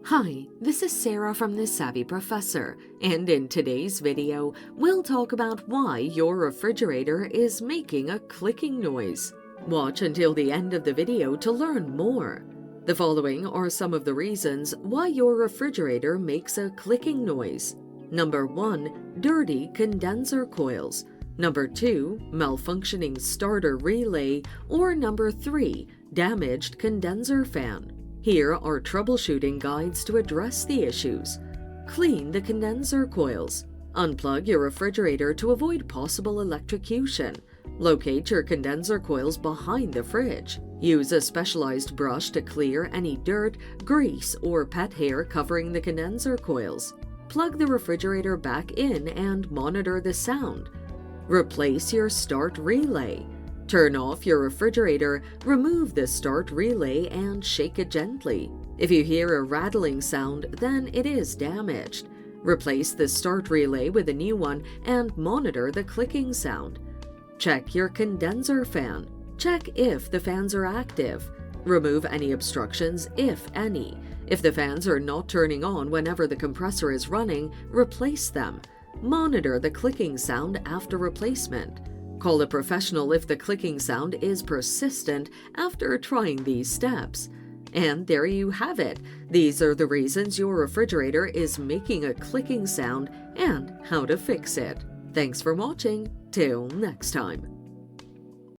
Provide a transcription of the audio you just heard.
Hi, this is Sarah from The Savvy Professor, and in today's video, we'll talk about why your refrigerator is making a clicking noise. Watch until the end of the video to learn more. The following are some of the reasons why your refrigerator makes a clicking noise. Number 1. Dirty condenser coils. Number 2. Malfunctioning starter relay. Or Number 3. Damaged condenser fan. Here are troubleshooting guides to address the issues. Clean the condenser coils. Unplug your refrigerator to avoid possible electrocution. Locate your condenser coils behind the fridge. Use a specialized brush to clear any dirt, grease, or pet hair covering the condenser coils. Plug the refrigerator back in and monitor the sound. Replace your start relay. Turn off your refrigerator, remove the start relay, and shake it gently. If you hear a rattling sound, then it is damaged. Replace the start relay with a new one and monitor the clicking sound. Check your condenser fan. Check if the fans are active. Remove any obstructions, if any. If the fans are not turning on whenever the compressor is running, replace them. Monitor the clicking sound after replacement. Call a professional if the clicking sound is persistent after trying these steps. And there you have it. These are the reasons your refrigerator is making a clicking sound and how to fix it. Thanks for watching. Till next time.